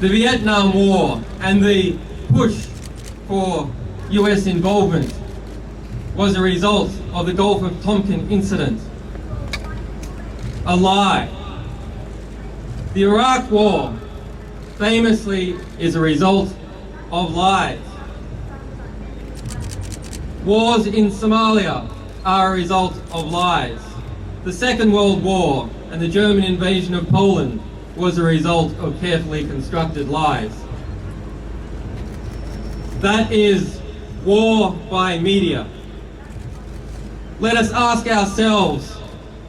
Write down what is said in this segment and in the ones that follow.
The Vietnam War and the push for US involvement was a result of the Gulf of Tonkin incident. A lie. The Iraq War famously is a result of lies. Wars in Somalia are a result of lies. The Second World War and the German invasion of Poland was a result of carefully constructed lies. That is war by media. Let us ask ourselves,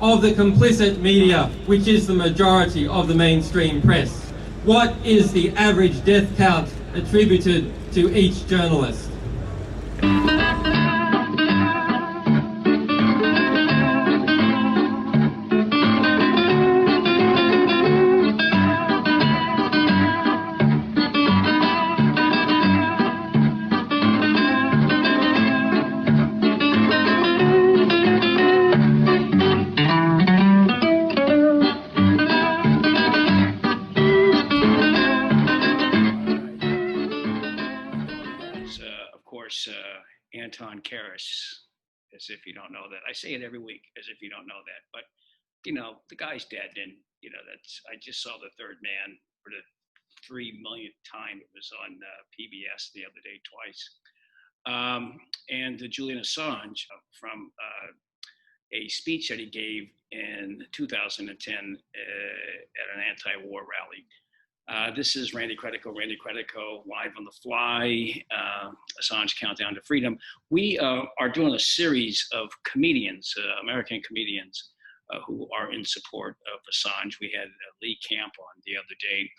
of the complicit media, which is the majority of the mainstream press, what is the average death count attributed to each journalist? As if you don't know that. I say it every week, as if you don't know that. But, you know, the guy's dead. And, you know, I just saw The Third Man for the 3 millionth time. It was on PBS the other day twice. And Julian Assange from a speech that he gave in 2010 at an anti-war rally. This is Randy Credico, live on the fly, Assange Countdown to Freedom. We are doing a series of comedians, American comedians, who are in support of Assange. We had Lee Camp on the other day.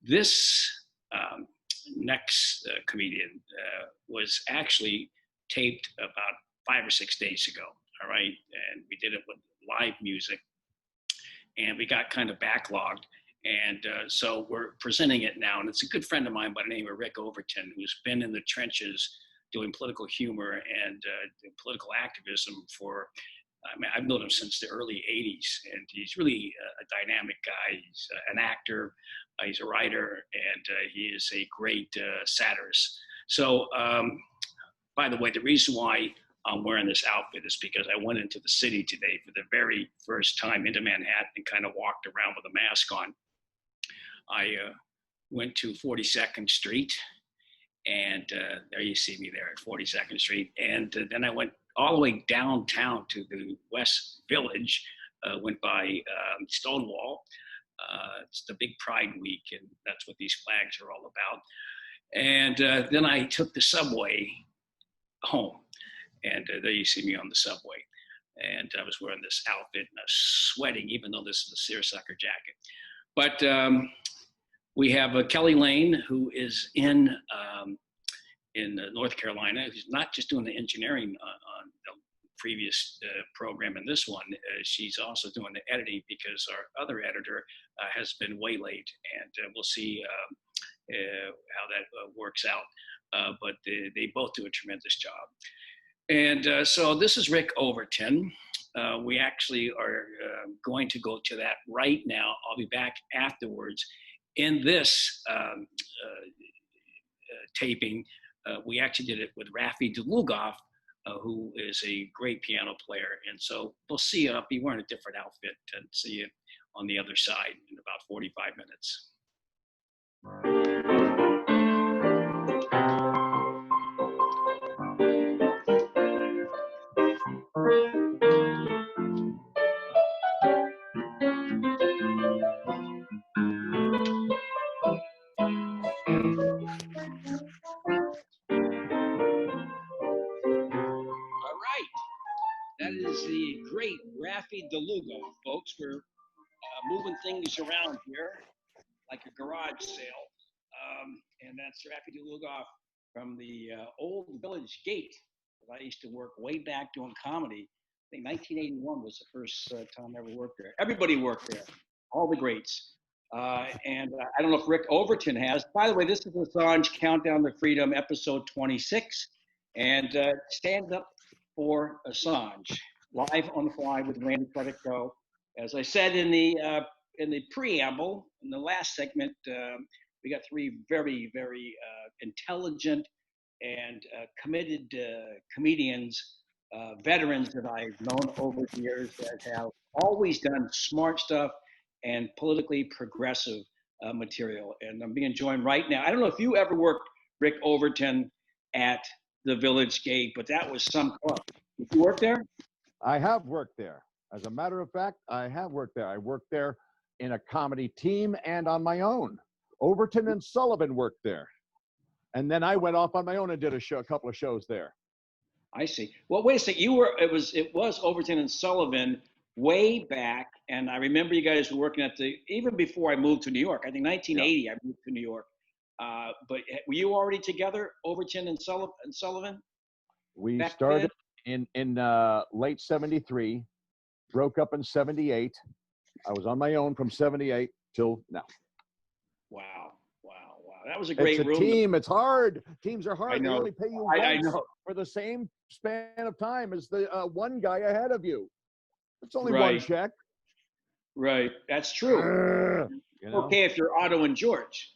This next comedian was actually taped about 5 or 6 days ago, all right? And we did it with live music, and we got kind of backlogged. And so we're presenting it now, and it's a good friend of mine by the name of Rick Overton, who's been in the trenches doing political humor and political activism for, I mean, I've known him since the early 80s, and he's really a dynamic guy. He's an actor, he's a writer, and he is a great satirist. So, by the way, the reason why I'm wearing this outfit is because I went into the city today for the very first time into Manhattan and kind of walked around with a mask on. I went to 42nd Street, and there you see me there at 42nd Street. And then I went all the way downtown to the West Village, went by Stonewall. It's the big Pride Week, and that's what these flags are all about. And then I took the subway home, and there you see me on the subway. And I was wearing this outfit, and I was sweating, even though this is a seersucker jacket. But we have Kelly Lane, who is in North Carolina, who's not just doing the engineering on the previous program and this one. She's also doing the editing because our other editor has been waylaid, and we'll see how that works out. But they both do a tremendous job. And so this is Rick Overton. We actually are going to go to that right now. I'll be back afterwards. In this taping, we actually did it with Rafi D'luggoff, who is a great piano player. And so we'll see you. I'll be wearing a different outfit and see you on the other side in about 45 minutes. That is the great Rafi D'luggoff, folks. We're moving things around here like a garage sale. And that's Rafi D'luggoff from the old Village Gate that I used to work way back doing comedy. I think 1981 was the first time I ever worked there. Everybody worked there, all the greats. And I don't know if Rick Overton has. By the way, this is Assange Countdown to Freedom, episode 26. And stand up for Assange, live on the fly with Randy Credico. As I said in the preamble, in the last segment, We got three very, very intelligent and committed comedians, veterans that I've known over the years that have always done smart stuff and politically progressive material. And I'm being joined right now. I don't know if you ever worked, Rick Overton, at the Village Gate, but that was some club. Did you work there? I have worked there. As a matter of fact, I have worked there. I worked there in a comedy team and on my own. Overton and Sullivan worked there. And then I went off on my own and did a couple of shows there. I see. Well, wait a second. It was Overton and Sullivan way back, and I remember you guys were working at even before I moved to New York. I think 1980 I moved to New York. But were you already together, Overton and Sullivan? We started in late 73, broke up in 78. I was on my own from 78 till now. Wow. That was a great room. It's a team. It's hard. Teams are hard. I know. They only pay you once for the same span of time as the one guy ahead of you. It's only one check. Right. That's true. You know? Okay, if you're Otto and George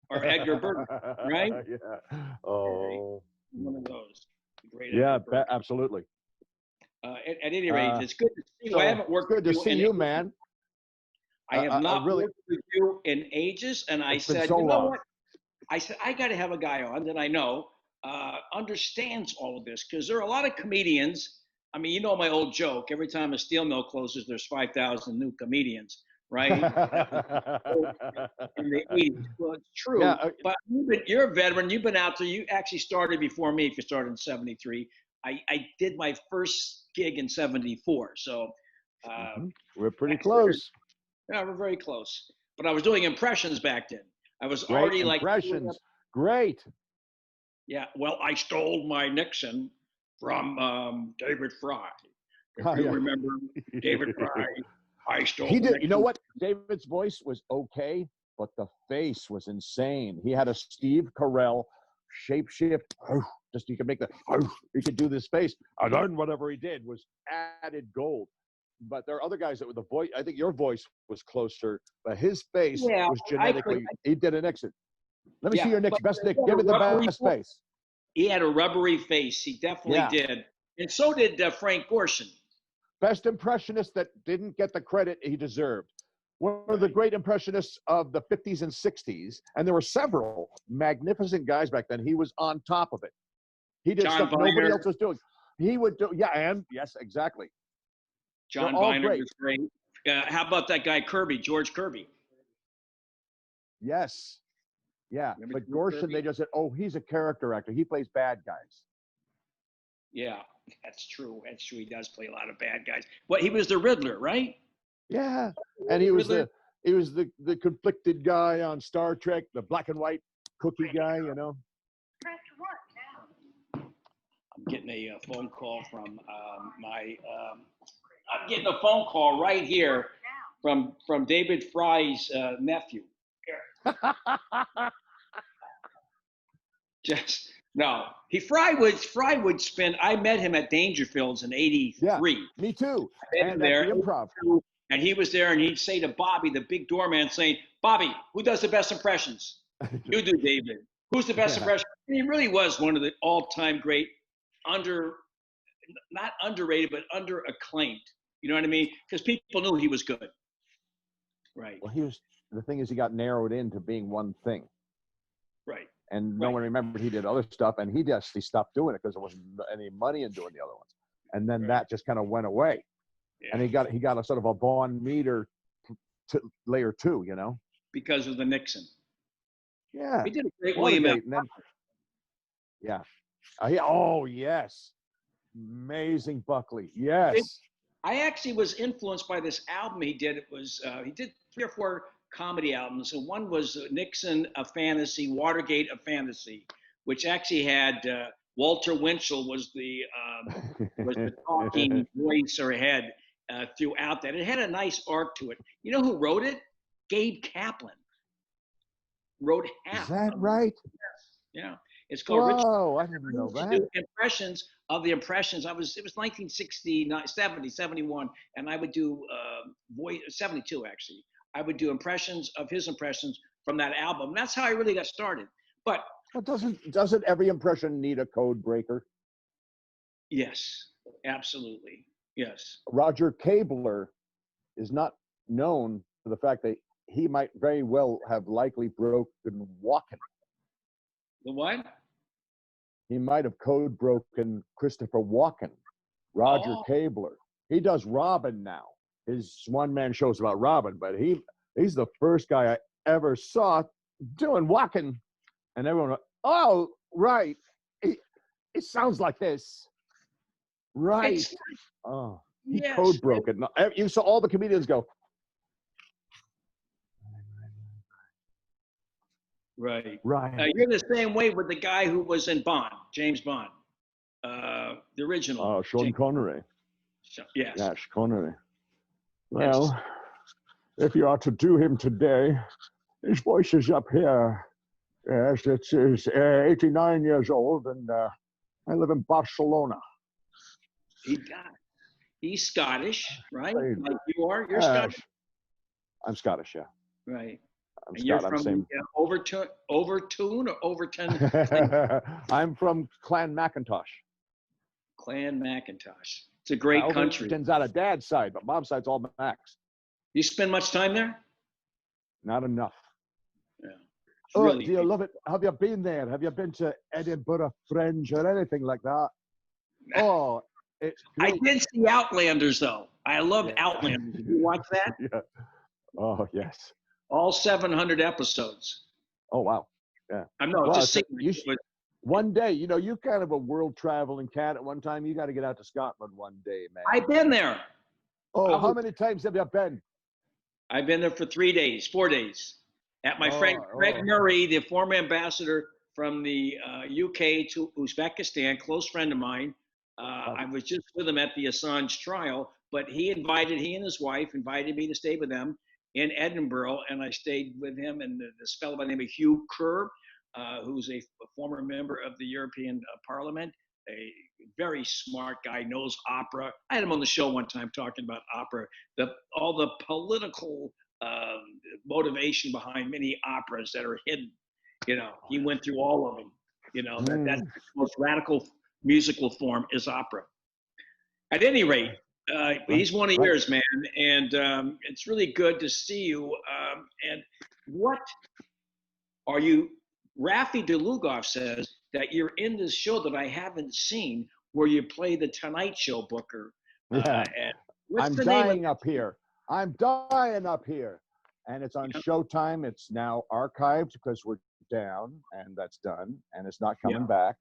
or Edgar Bergen, right? Yeah. Oh. One of those. Great. Yeah, absolutely. At any rate, it's good to see you. I haven't worked with you. Good to see you, man. I have not worked with you in ages, and I said, you know what? I said, I got to have a guy on that I know understands all of this, because there are a lot of comedians. I mean, you know my old joke. Every time a steel mill closes, there's 5,000 new comedians, right? In the 80s. Well, it's true. Yeah, but you're a veteran. You've been out there. You actually started before me if you started in 73. I did my first gig in 74. So we're pretty close. Yeah, we're very close. But I was doing impressions back then. I was already like impressions. Great. Yeah. Well, I stole my Nixon from David Fry. If you remember David Fry, I stole. He did. You know what? David's voice was okay, but the face was insane. He had a Steve Carell shapeshift. Just you could make the. He could do this face. And then whatever he did was added gold. But there are other guys that with the voice. I think your voice was closer, but his face was genetically. He did an exit. Let me see your Nick's best Nick. Give it the best face. He had a rubbery face. He definitely did, and so did Frank Gorshin. Best impressionist that didn't get the credit he deserved. One of the great impressionists of the 50s and 60s, and there were several magnificent guys back then. He was on top of it. He did stuff nobody else was doing. He would do, yes, exactly. John Viner was great. How about that guy Kirby, George Kirby? Yes. Yeah. Remember but Gorshin, Kirby? They just said, oh, he's a character actor. He plays bad guys. Yeah, that's true. That's true. He does play a lot of bad guys. Well, he was the Riddler, right? Yeah. And he was the conflicted guy on Star Trek, the black and white cookie guy, you know. Press 1 now. I'm getting a phone call from I'm getting a phone call right here from David Fry's nephew. Just no. Fry would spend. I met him at Dangerfields in '83. Yeah, me too. And there, the improv. And he was there, and he'd say to Bobby, the big doorman, saying, "Bobby, who does the best impressions? You do, David. Who's the best impression?" And he really was one of the all-time great, not underrated, but under-acclaimed. You know what I mean? Because people knew he was good. Right. Well, the thing is, he got narrowed into being one thing. Right. And no one remembered he did other stuff, and he actually stopped doing it because there wasn't any money in doing the other ones. And then that just kind of went away. Yeah. And he got a sort of a Vaughn Meter layer 2, you know? Because of the Nixon. Yeah. He did a great William F. Yeah. Oh, yes. Amazing Buckley. Yes. I actually was influenced by this album he did. It was he did 3 or 4 comedy albums, and one was Nixon, A Fantasy, Watergate, A Fantasy, which actually had Walter Winchell was the talking voice or head throughout that. It had a nice arc to it. You know who wrote it? Gabe Kaplan wrote half. Is that right? Yes. Yeah. It's called. Whoa, I didn't know that. Impressions of the impressions. It was 1969, 70, 71, and I would do 72 actually. I would do impressions of his impressions from that album. That's how I really got started. But Well, doesn't every impression need a code breaker? yes, absolutely. Yes. Roger Kabler is not known for the fact that he might very well have likely broken Walken. The what? He might have code broken Christopher Walken, Roger Oh. Kabler. He does Robin now. His one-man show's about Robin, but he's the first guy I ever saw doing Walken. And everyone went, oh, right. It sounds like this. Right. It's, Oh, he yes. code broke it. You saw all the comedians go, Right. right. You're the same way with the guy who was in Bond, James Bond, the original. Oh, Sean James- Connery. Yes. Yes, Connery. Well, if you are to do him today, his voice is up here. Yes, it is 89 years old, and I live in Barcelona. He's Scottish, right? Right. Like you are. You're Yes. Scottish, I'm Scottish, yeah. right? I'm And you're Scott. I'm from same. Overton or Overton, I'm from Clan Macintosh. Clan Macintosh. It's a great country. Overton's out of Dad's side, but Mom's side's all Macs. You spend much time there? Not enough. Yeah. It's Oh, really. do you love it? Have you been there? Have you been to Edinburgh Fringe or anything like that? Oh, it's I great. did see Outlanders though. I loved Yeah. Outlanders. Did you watch that? Yeah. Oh, yes. All 700 episodes. Oh, wow. I'm not Well, just so saying. you should- One day, you're kind of a world traveling cat at one time. You got to get out to Scotland one day, man. I've been there. Oh, I how was- many times have you been? I've been there for 4 days. At my friend Greg Murray, the former ambassador from the UK to Uzbekistan, close friend of mine. I was just with him at the Assange trial, but he and his wife invited me to stay with them in Edinburgh, and I stayed with him and this fellow by the name of Hugh Kerr, who's a former member of the European Parliament, a very smart guy, knows opera. I had him on the show one time talking about opera, all the political motivation behind many operas that are hidden. He went through all of them. That's the most radical musical form is opera. At any rate, he's one of yours, man, and it's really good to see you. And what are you? Rafi D'luggoff says that you're in this show that I haven't seen, where you play the Tonight Show booker. Yeah. What's I'm the name of dying up here. I'm dying up here. And it's on Showtime. It's now archived because we're down, and that's done. And it's not coming back,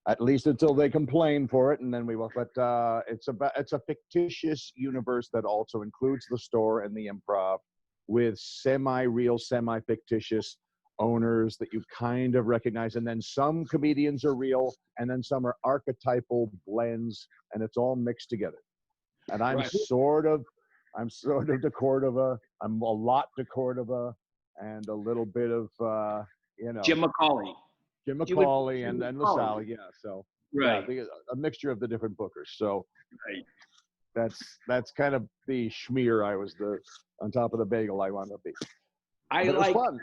at least until they complain for it, and then we will. But it's a fictitious universe that also includes the store and the improv, with semi-real, semi-fictitious owners that you kind of recognize, and then some comedians are real, and then some are archetypal blends, and it's all mixed together. And I'm sort of de Cordova. I'm a lot de Cordova, and a little bit of Jim McCauley. Jim McCauley and LaSalle, so Right. A mixture of the different bookers. So Right. that's kind of the schmear I was on top of the bagel I wanted to be. I But it was fun.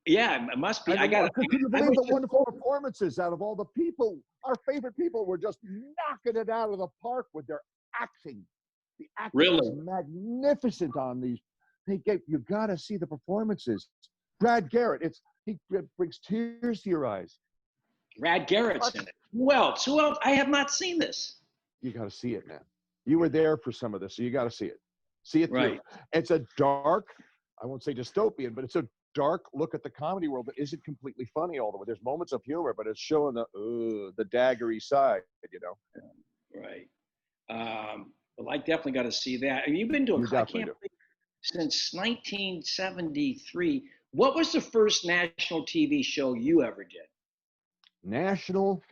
Yeah, it must be. Can you believe the wonderful performances out of all the people? Our favorite people were just knocking it out of the park with their acting. The acting was magnificent on these. You got to see the performances. Brad Garrett, he brings tears to your eyes. Brad Garrett's in it. Who else? I have not seen this. You got to see it, man. You were there for some of this, so you got to see it. See it through. Right. It's a dark, I won't say dystopian, but it's a dark look at the comedy world that isn't completely funny all the way. There's moments of humor, but it's showing the daggery side, Right. Well, I definitely got to see that. And you've been doing since 1973. What was the first national TV show you ever did? National?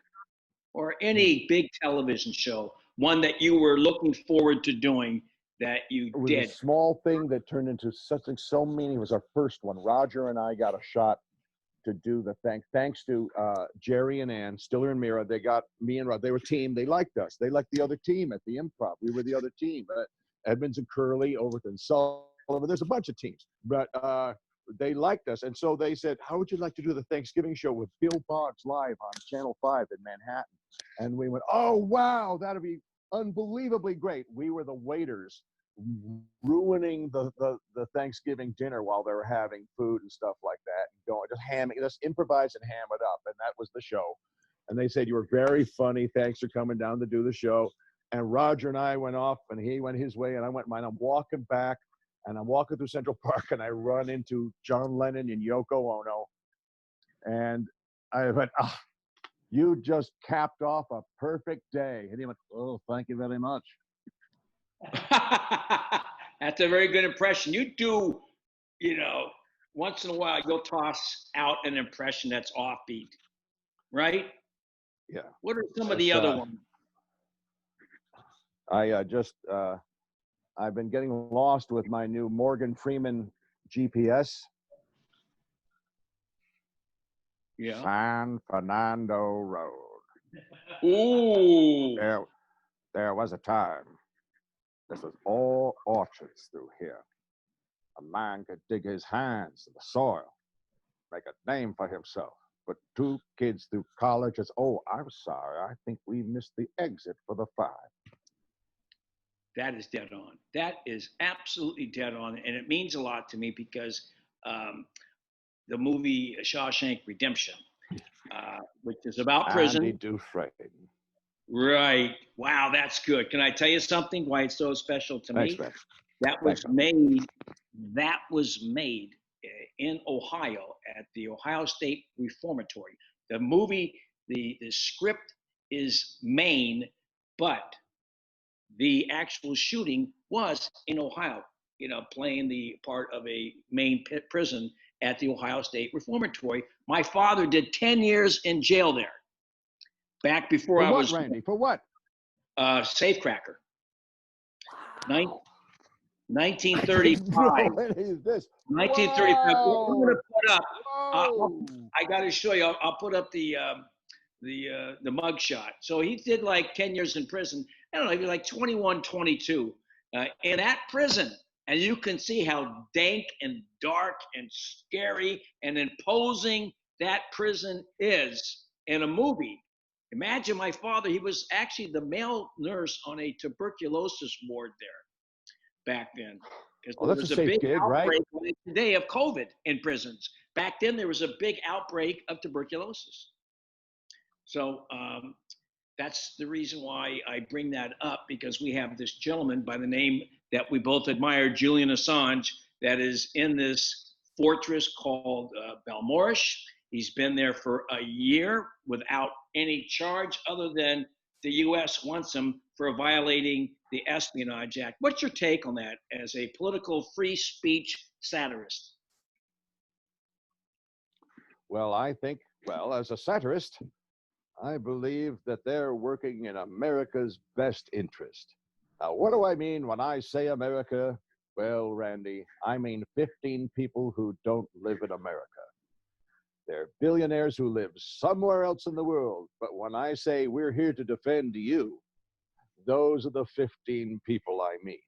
Or any big television show, one that you were looking forward to doing that you It was did? a small thing that turned into something so meaning. It was our first one. Roger and I got a shot to do the thanks to Jerry and Ann, Stiller and Mira. They got me and Rod. They were a team. They liked us. They liked the other team at the Improv. We were the other team. Edmonds and Curley, Overton, Sullivan. There's a bunch of teams. But they liked us. And so they said, how would you like to do the Thanksgiving show with Bill Boggs live on Channel 5 in Manhattan? And we went, oh, wow, that'd be unbelievably great. We were the waiters ruining the Thanksgiving dinner while they were having food and stuff like that, and going, just improvise and ham it up. And that was the show. And they said, you were very funny. Thanks for coming down to do the show. And Roger and I went off, and he went his way, and I went mine. I'm walking back, and I'm walking through Central Park, and I run into John Lennon and Yoko Ono. And I went, oh, you just capped off a perfect day. And he went, oh, thank you very much. That's a very good impression. You do, once in a while, you'll toss out an impression that's offbeat, right? Yeah. What are some of the other ones? I've been getting lost with my new Morgan Freeman GPS. Yeah. San Fernando Road. Ooh. There was a time. This was all orchards through here. A man could dig his hands in the soil, make a name for himself. But 2 kids through college is, oh, I'm sorry, I think we missed the exit for the 5. That is dead on. That is absolutely dead on. And it means a lot to me because the movie Shawshank Redemption, which is about prison. Andy Dufresne. Right. Wow, that's good. Can I tell you something? Why it's so special to me? Thanks, man. That was made. That was made in Ohio at the Ohio State Reformatory. The movie, the script is Maine, but the actual shooting was in Ohio. Playing the part of a Maine prison at the Ohio State Reformatory. My father did 10 years in jail there. Back before I was. Randy? For what? Safecracker. 1935. What is this? 1935. Whoa. I'm going to put up. Whoa. I got to show you. I'll put up the mug shot. So he did like 10 years in prison. I don't know, he was like 21, 22 in that prison. And you can see how dank and dark and scary and imposing that prison is in a movie. Imagine my father, he was actually the male nurse on a tuberculosis ward there back then. Because Well, there that's was a a safe big gig, right? outbreak today of COVID in prisons. Back then, there was a big outbreak of tuberculosis. So that's the reason why I bring that up, because we have this gentleman by the name that we both admire, Julian Assange, that is in this fortress called Balmoral. He's been there for a year without any charge other than the U.S. wants him for violating the Espionage Act. What's your take on that as a political free speech satirist? Well, as a satirist, I believe that they're working in America's best interest. Now, what do I mean when I say America? Well, Randy, I mean 15 people who don't live in America. They're billionaires who live somewhere else in the world. But when I say we're here to defend you, those are the 15 people I mean.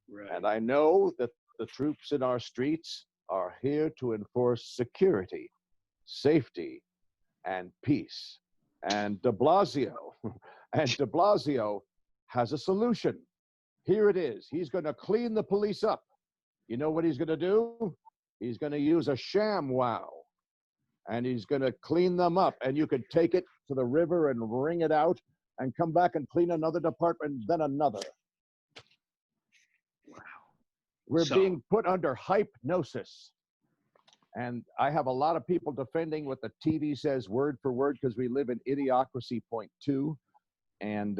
Right. And I know that the troops in our streets are here to enforce security, safety, and peace. And de Blasio has a solution. Here it is. He's going to clean the police up. You know what he's going to do? He's going to use a sham wow. And he's going to clean them up. And you could take it to the river and wring it out and come back and clean another department, then another. Wow. We're being put under hypnosis. And I have a lot of people defending what the TV says word for word, because we live in Idiocracy Point 2. And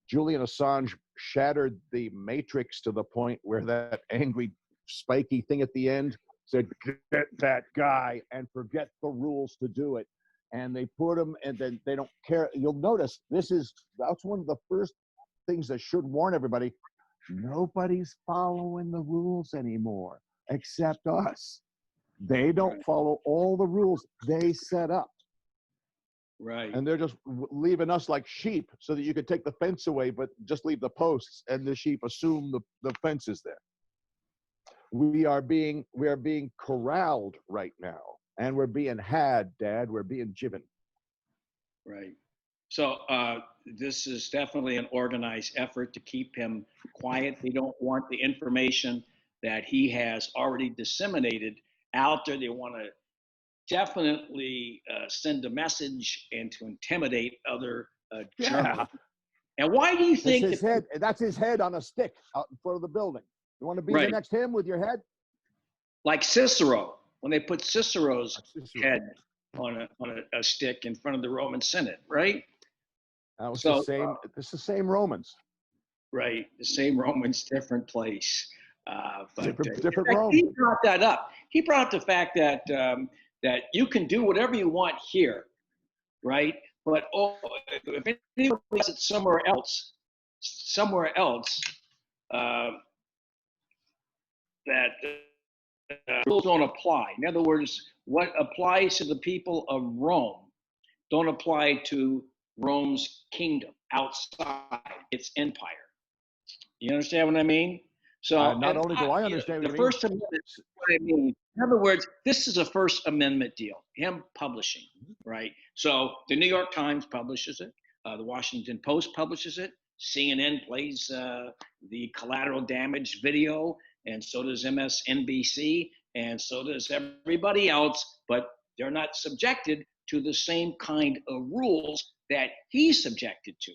Julian Assange shattered the matrix to the point where that angry, spiky thing at the end said, get that guy, and forget the rules to do it. And they put him, and then they don't care. You'll notice that's one of the first things that should warn everybody. Nobody's following the rules anymore except us. They don't follow all the rules they set up. Right. And they're just leaving us like sheep so that you could take the fence away, but just leave the posts, and the sheep assume the fence is there. we are being corralled right now, and we're being had, Dad. We're being jibben. Right. So this is definitely an organized effort to keep him quiet. They don't want the information that he has already disseminated out there. They want to definitely send a message and to intimidate other journalists. And why do you think That's his head on a stick out in front of the building? You want to be the next him with your head? Like Cicero, when they put Cicero's head on a stick in front of the Roman Senate, right? That was the same. It's the same Romans. Right, the same Romans, different place. But different Rome. He brought that up. He brought up the fact that that you can do whatever you want here, right? But if anyone does it somewhere else, that rules don't apply. In other words, what applies to the people of Rome don't apply to Rome's kingdom outside its empire. You understand what I mean? So not only do I understand what the you mean. First Amendment, what I mean. In other words, this is a First Amendment deal. Him publishing, right? So the New York Times publishes it. The Washington Post publishes it. CNN plays the collateral damage video, and so does MSNBC, and so does everybody else. But they're not subjected to the same kind of rules that he's subjected to,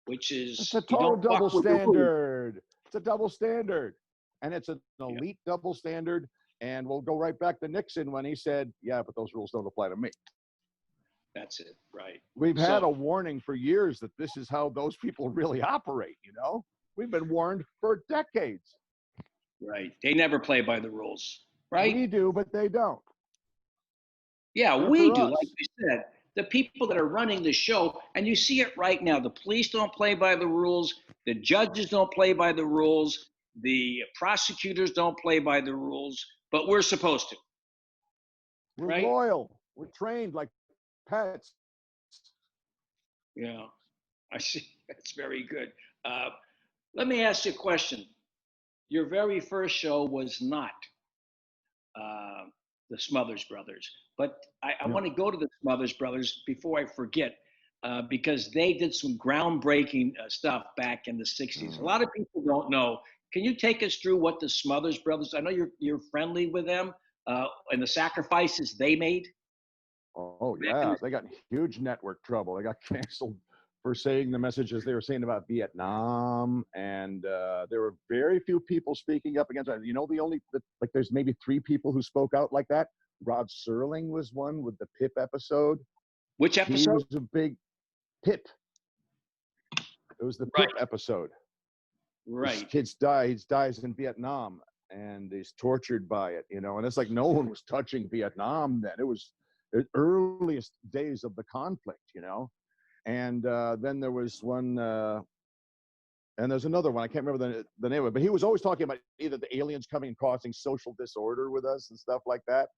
which is it's a total double standard. It's a double standard, and it's an elite double standard. And we'll go right back to Nixon when he said, "Yeah, but those rules don't apply to me." That's it, right? We've had a warning for years that this is how those people really operate. You know, we've been warned for decades. Right? They never play by the rules, right? We do, but they don't. Yeah, They're we for do. us. Like you said, the people that are running the show, and you see it right now. The police don't play by the rules. The judges don't play by the rules. The prosecutors don't play by the rules, but we're supposed to. We're right? loyal. We're trained like pets. Yeah, I see. That's very good. Let me ask you a question. Your very first show was not the Smothers Brothers, but I want to go to the Smothers Brothers before I forget, because they did some groundbreaking stuff back in the 60s. A lot of people don't know. Can you take us through what the Smothers Brothers, I know you're friendly with them, and the sacrifices they made? Oh, yeah. They got in huge network trouble. They got canceled for saying the messages they were saying about Vietnam. And there were very few people speaking up against it. You know, there's maybe 3 people who spoke out like that. Rod Serling was one with the Pip episode. Which episode? He was a big Pip. It was the Pip episode. Right. His kids die. He dies in Vietnam, and he's tortured by it, you know. And it's like no one was touching Vietnam then. It was the earliest days of the conflict, you know. And then there was one, and there's another one. I can't remember the name of it, but he was always talking about either the aliens coming and causing social disorder with us and stuff like that.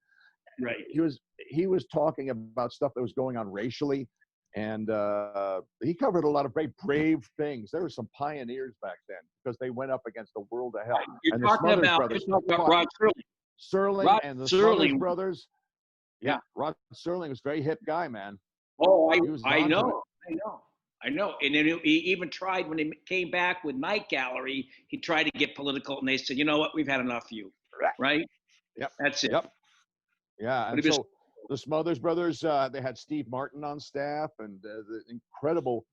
Right. He was talking about stuff that was going on racially, and he covered a lot of very brave things. There were some pioneers back then because they went up against the world of hell. You're and talking about Rod Serling and the Smothers Brothers. Yeah, Rod Serling was a very hip guy, man. Oh, I know. And then he even tried, when he came back with Night Gallery, he tried to get political, and they said, you know what, we've had enough of you, right? Yep. That's it. Yep. Yeah, and so the Smothers Brothers, they had Steve Martin on staff, and the incredible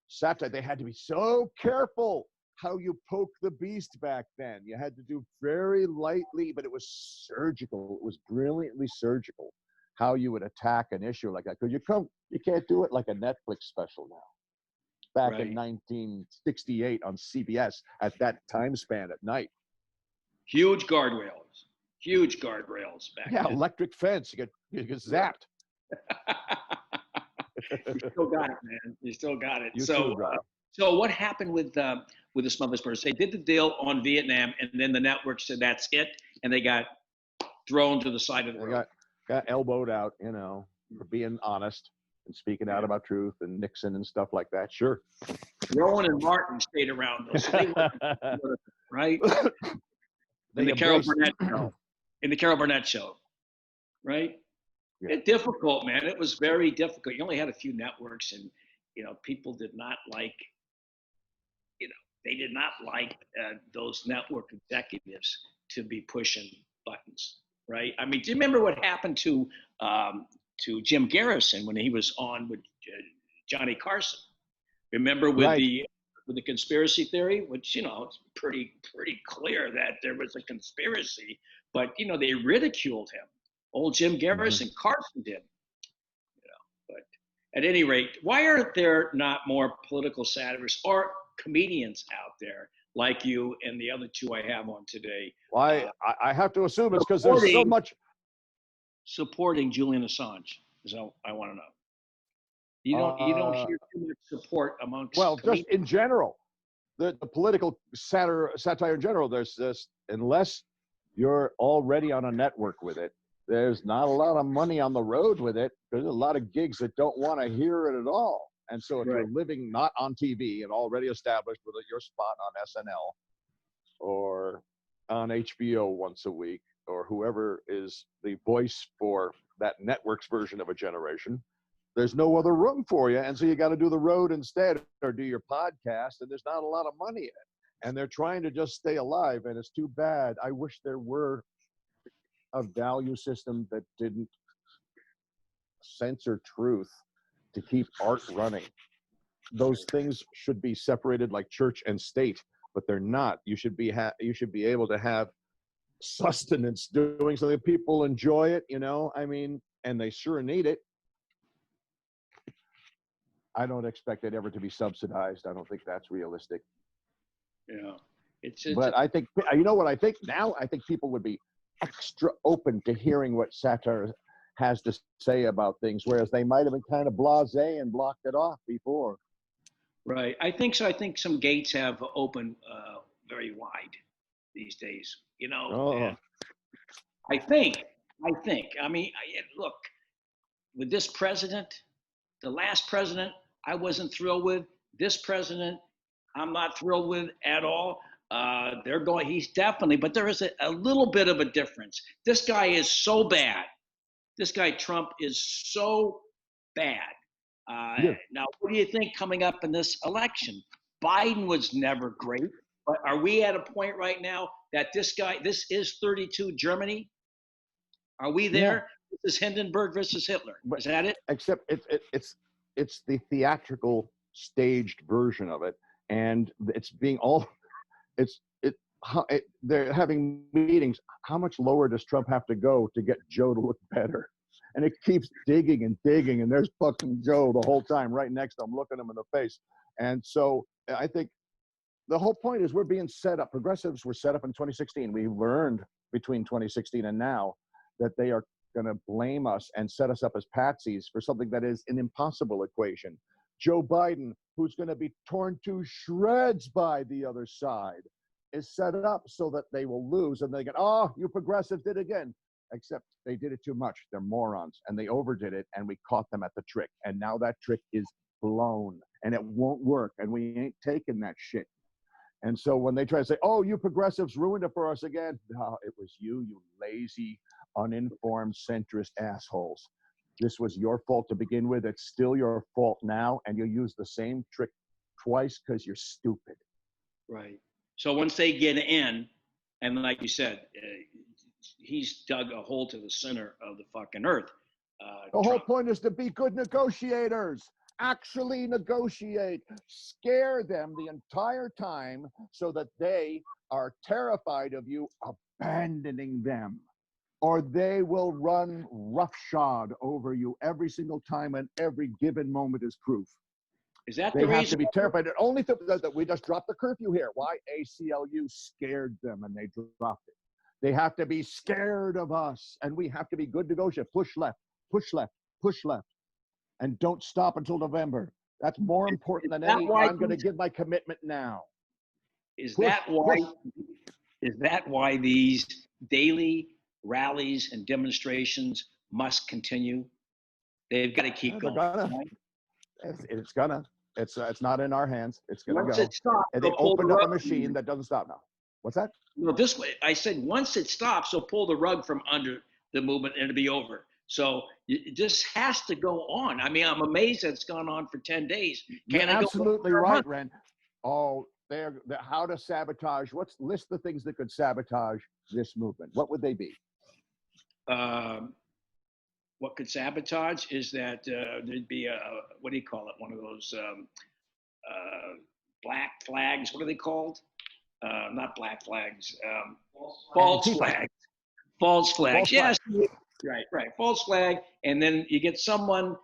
satire. They had to be so careful how you poke the beast back then. You had to do very lightly, but it was surgical. It was brilliantly surgical how you would attack an issue like that. Because you can't do it like a Netflix special now. Back in 1968 on CBS at that time span at night. Huge guardrails back then. Electric fence. You get zapped. You still got it, man. You still got it. So what happened with the Smothers Brothers? They did the deal on Vietnam, and then the network said that's it, and they got thrown to the side of the road. Got elbowed out, you know, for being honest and speaking out about truth, and Nixon and stuff like that. Sure. Rowan and Martin stayed around, though, so they right? in the Carol Burnett show. In the Carol Burnett show, right? Yeah. It's difficult, man. It was very difficult. You only had a few networks, and people did not like, they did not like those network executives to be pushing buttons, right? I mean, do you remember what happened to Jim Garrison when he was on with Johnny Carson? Remember with the conspiracy theory, which it's pretty clear that there was a conspiracy, but they ridiculed him. Old Jim Garrison, Carson did. But at any rate, why are there not more political satirists or comedians out there like you and the other two I have on today? Why? I have to assume it's because there's so much supporting Julian Assange. So I want to know. You don't hear too much support amongst. Well, comedians. just in general, the political satire in general. There's this, unless you're already on a network with it, there's not a lot of money on the road with it. There's a lot of gigs that don't want to hear it at all. And so if you're living not on TV and already established with your spot on SNL or on HBO once a week, or whoever is the voice for that network's version of a generation, there's no other room for you. And so you got to do the road instead, or do your podcast, and there's not a lot of money in it. And they're trying to just stay alive, and it's too bad. I wish there were a value system that didn't censor truth to keep art running. Those things should be separated like church and state, but they're not. You should be able to have sustenance doing something people enjoy it, I mean, and they sure need it. I don't expect it ever to be subsidized. I don't think that's realistic. Yeah, but I think, what I think now? I think people would be extra open to hearing what satire has to say about things, whereas they might have been kind of blasé and blocked it off before. Right. I think so. I think some gates have opened very wide these days. I think. I mean, look, with this president, the last president, I wasn't thrilled with. This president, I'm not thrilled with at all. He's definitely, but there is a little bit of a difference. This guy is so bad. This guy, Trump, is so bad. Now, what do you think coming up in this election? Biden was never great, but are we at a point right now that this is 32 Germany? Are we there? Yeah. This is Hindenburg versus Hitler. Is that it? Except it's the theatrical staged version of it, and it's being they're having meetings. How much lower does Trump have to go to get Joe to look better? And it keeps digging and digging, and there's fucking Joe the whole time right next to him, looking him in the face. And so I think the whole point is we're being set up. Progressives were set up in 2016. We learned between 2016 and now that they are going to blame us and set us up as patsies for something that is an impossible equation. Joe Biden, who's going to be torn to shreds by the other side, is set up so that they will lose, and they get, you progressives did it again. Except they did it too much. They're morons, and they overdid it, and we caught them at the trick. And now that trick is blown, and it won't work, and we ain't taking that shit. And so when they try to say, you progressives ruined it for us again, no, it was you lazy, uninformed, centrist assholes. This was your fault to begin with. It's still your fault now, and you use the same trick twice because you're stupid. Right. So once they get in, and like you said, he's dug a hole to the center of the fucking earth. The whole point is to be good negotiators. Actually negotiate. Scare them the entire time so that they are terrified of you abandoning them. Or they will run roughshod over you every single time, and every given moment is proof. Is that they the reason? They have to be terrified. The only thing that we just dropped the curfew here. Why? ACLU scared them, and they dropped it. They have to be scared of us, and we have to be good negotiators. Push left, push left, push left, and don't stop until November. That's more important than any. I'm going to give my commitment now. Is that why these daily rallies and demonstrations must continue? They've got to keep going. Right? It's gonna. It's not in our hands. It's gonna Once go. it stops, and they opened up a machine that doesn't stop now. What's that? No, this way, I said once it stops, they'll pull the rug from under the movement and it'll be over. So this has to go on. I mean, I'm amazed that it's gone on for 10 days. You're Can it go absolutely on for a right, month? Ren. Oh, how to sabotage. List the things that could sabotage this movement. What would they be? What could sabotage is that there'd be what do you call it? One of those black flags. What are they called? Not black flags. False flags. False flags. False Yes. flag. Right. False flag. And then you get someone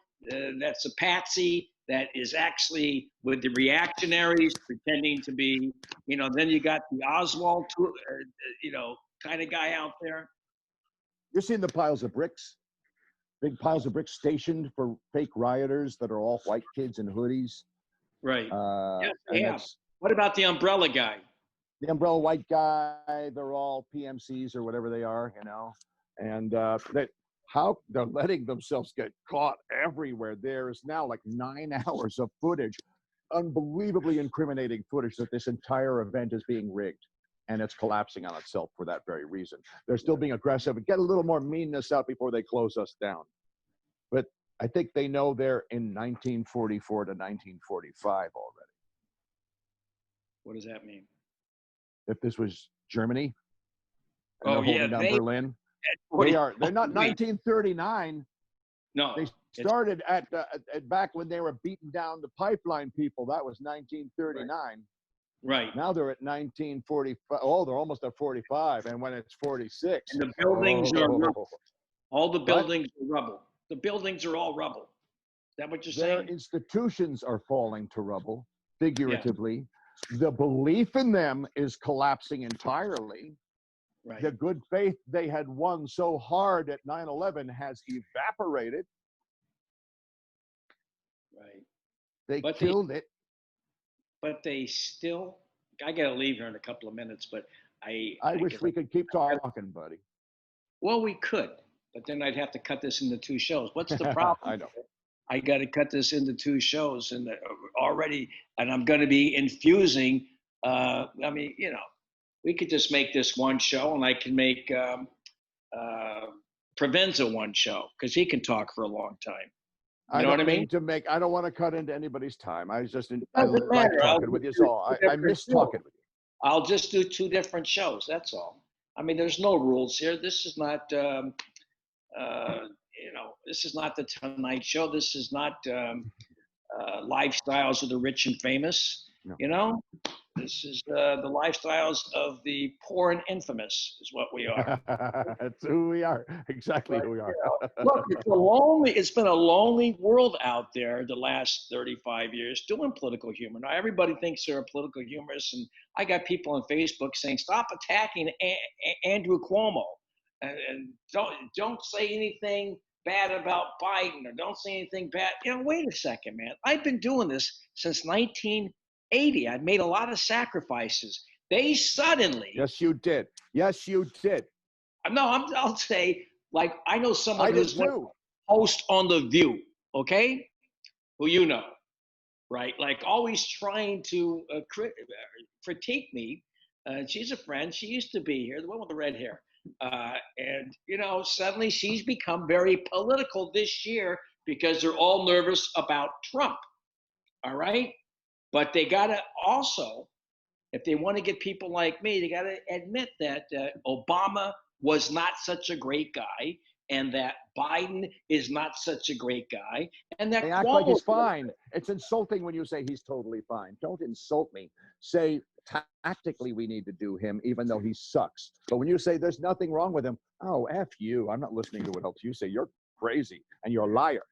that's a patsy that is actually with the reactionaries pretending to be, then you got the Oswald, kind of guy out there. You're seeing the piles of bricks, big piles of bricks stationed for fake rioters that are all white kids in hoodies. Right. Yes, they have. That's What about the umbrella guy? the umbrella white guy. They're all PMCs or whatever they are, and how they're letting themselves get caught everywhere. There is now like 9 hours of footage, unbelievably incriminating footage that this entire event is being rigged. And it's collapsing on itself for that very reason. They're still being aggressive and get a little more meanness out before they close us down. But I think they know they're in 1944 to 1945 already. What does that mean? If this was Germany, and Oh, they're yeah, holding down they- Berlin, they're not 1939. No. They started at back when they were beating down the pipeline people. That was 1939. Right. Now they're at 1945. Oh, they're almost at 45. And when it's 46. And the buildings are rubble. All the What? buildings are rubble. The buildings are all rubble. Is that what you're Their saying? institutions are falling to rubble, figuratively. The belief in them is collapsing entirely. Right. The good faith they had won so hard at 9/11 has evaporated. Right. They But killed it. But they still, I got to leave here in a couple of minutes, but I wish we could keep talking, buddy. Well, we could, but then I'd have to cut this into 2 shows. What's the problem? I know. I got to cut this into 2 shows and already, and I'm going to be infusing. We could just make this 1 show, and I can make Provenza 1 show because he can talk for a long time. You know what I mean? I don't want to cut into anybody's time. I was just, I Doesn't like matter. talking with you. So I miss talking with you. I'll just do 2 different shows. That's all. I mean, there's no rules here. This is not, this is not the Tonight Show. This is not lifestyles of the rich and famous. No. This is the lifestyles of the poor and infamous is what we are. That's who we are. Exactly who we are. Look, it's been a lonely world out there the last 35 years doing political humor. Now everybody thinks they're a political humorist, and I got people on Facebook saying, "Stop attacking Andrew Cuomo, and don't say anything bad about Biden, or don't say anything bad." Wait a second, man. I've been doing this since 1980. I've made a lot of sacrifices. They suddenly. Yes, you did. Yes, you did. No, I'll say, like, I know someone I did who's too. host on The View, okay? Who you know, right? Like, always trying to critique me. She's a friend. She used to be here, the one with the red hair. And, suddenly she's become very political this year because they're all nervous about Trump, all right? But they got to also, if they want to get people like me, they got to admit that Obama was not such a great guy, and that Biden is not such a great guy, and that They act like he's fine. It's insulting when you say he's totally fine. Don't insult me. Say tactically we need to do him, even though he sucks. But when you say there's nothing wrong with him, oh, F you. I'm not listening to what else you say. You're crazy, and you're a liar.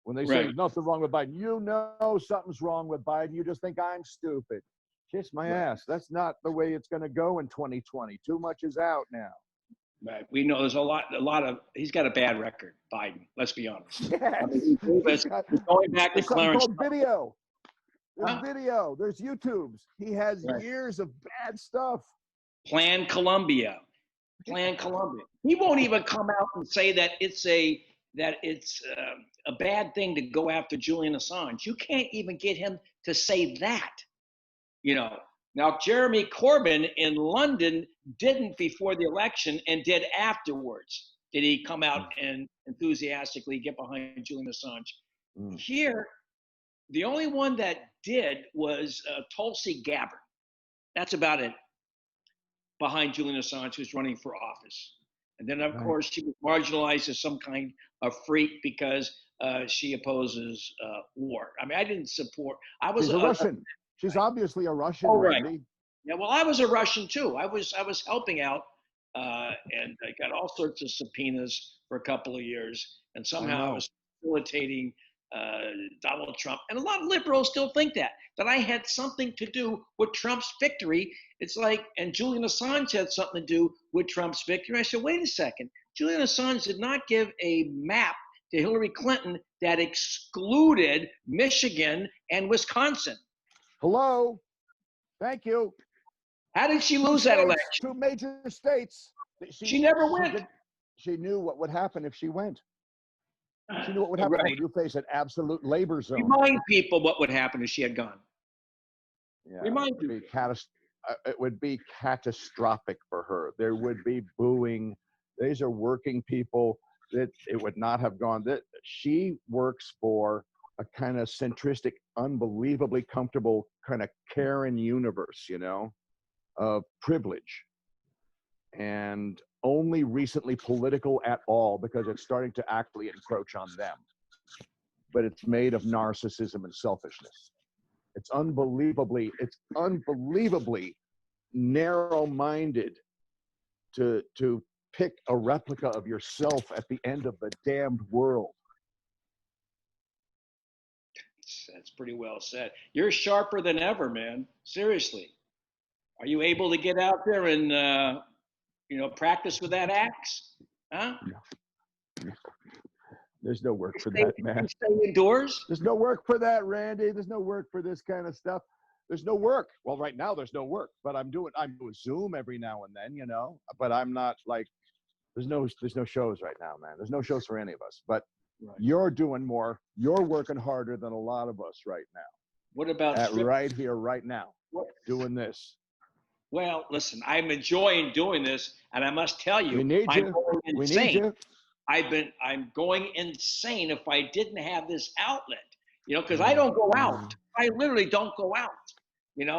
When they say there's nothing wrong with Biden, you know something's wrong with Biden. You just think I'm stupid. Kiss my ass. That's not the way it's going to go in 2020. Too much is out now. Right. We know there's a lot of, he's got a bad record, Biden. Let's be honest. Yes. I mean, he's going back to There's something Clarence. called video. There's Huh? video. There's YouTubes. He has years of bad stuff. Plan Colombia. He won't even come out and say that it's a bad thing to go after Julian Assange. You can't even get him to say that. Now, Jeremy Corbyn in London didn't before the election and did afterwards. Did he come out and enthusiastically get behind Julian Assange? Here, the only one that did was Tulsi Gabbard. That's about it, behind Julian Assange, who's running for office. And then, of course, she was marginalized as some kind of freak because she opposes war. I mean, I didn't support. I was She's a Russian. She's obviously a Russian, right. Randy. Yeah, well, I was a Russian too. I was helping out, and I got all sorts of subpoenas for a couple of years, and somehow I was facilitating Donald Trump. And a lot of liberals still think that I had something to do with Trump's victory. It's like, and Julian Assange had something to do with Trump's victory. I said, wait a second. Julian Assange did not give a map to Hillary Clinton that excluded Michigan and Wisconsin. Hello. Thank you. How did she lose that election? 2 major states. She never went. She knew what would happen if she went. She knew what would happen when you face an absolute labor zone. Remind people what would happen if she had gone. Yeah, Remind people. It would be catastrophic for her. There would be booing. These are working people. That it would not have gone. That she works for a kind of centristic, unbelievably comfortable kind of Karen universe, you know, of privilege, and only recently political at all because it's starting to actually encroach on them. But it's made of narcissism and selfishness. It's unbelievably narrow-minded to pick a replica of yourself at the end of the damned world. That's pretty well said. You're sharper than ever, man. Seriously. Are you able to get out there and, practice with that axe? Huh? No. There's no work for that, man. Stay indoors? There's no work for that, Randy. There's no work for this kind of stuff. There's no work. Well, right now there's no work, but I'm doing Zoom every now and then, you know, but I'm not like, there's no shows right now, man. There's no shows for any of us, but you're doing more. You're working harder than a lot of us right now. What about right here, right now, doing this? Well, listen, I'm enjoying doing this, and I must tell you, We need you. We need you. I'm going insane if I didn't have this outlet, because I don't go out. I literally don't go out, and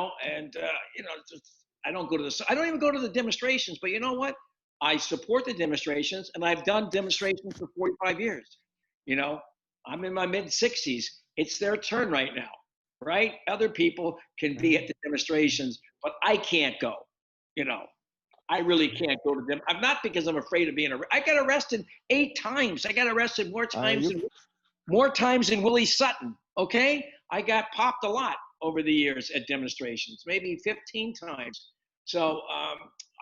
I don't go to I don't even go to the demonstrations, but you know what? I support the demonstrations, and I've done demonstrations for 45 years. I'm in my mid-60s. It's their turn right now, right? Other people can be at the demonstrations, but I can't go, I really can't go to them. I'm not because I'm afraid of being arrested. I got arrested 8 times. I got arrested more times than Willie Sutton, okay? I got popped a lot over the years at demonstrations, maybe 15 times. So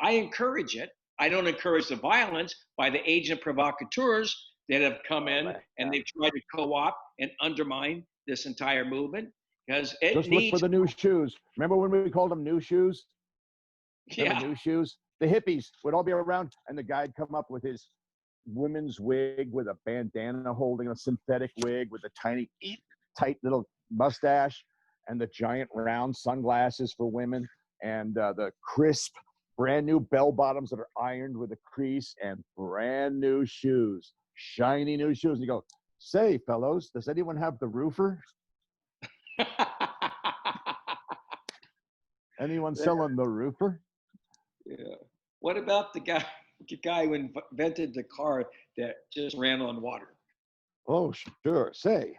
I encourage it. I don't encourage the violence by the agent provocateurs that have come in and they've tried to co-opt and undermine this entire movement because it Just look for the new shoes. Remember when we called them new shoes? Remember new shoes? The hippies would all be around, and the guy'd come up with his women's wig with a bandana holding a synthetic wig with a tiny, tight little mustache, and the giant round sunglasses for women, and the crisp, brand new bell bottoms that are ironed with a crease, and brand new shoes, shiny new shoes. And you go, say, fellows, does anyone have the roofer? Anyone selling the roofer? Yeah. What about the guy who invented the car that just ran on water? Oh, sure. Say,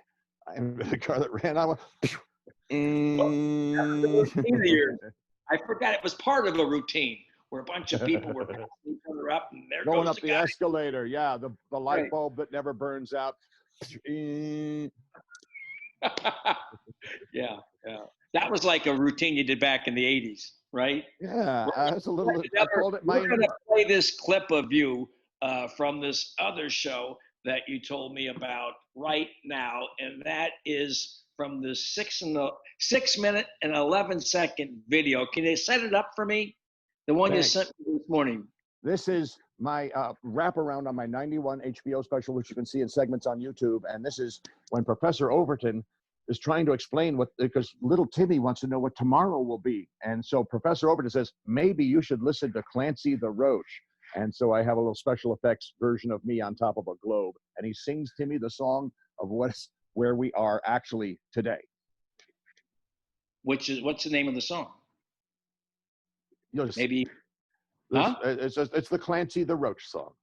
I invented the car that ran on water. I forgot it was part of a routine where a bunch of people were passing each other up, and there going goes up the guy. escalator. Yeah, the light bulb that never burns out. Yeah. That was like a routine you did back in the 80s, right? Yeah, that's a little. We're going to play this clip of you from this other show that you told me about right now, and that is from the 6-minute and 11-second video. Can you set it up for me? The one you sent me this morning. This is my wraparound on my 91 HBO special, which you can see in segments on YouTube. And this is when Professor Overton is trying to explain because little Timmy wants to know what tomorrow will be. And so Professor Overton says, maybe you should listen to Clancy the Roach. And so I have a little special effects version of me on top of a globe. And he sings Timmy the song of where we are actually today. What's the name of the song? Maybe. It's the Clancy the Roach song.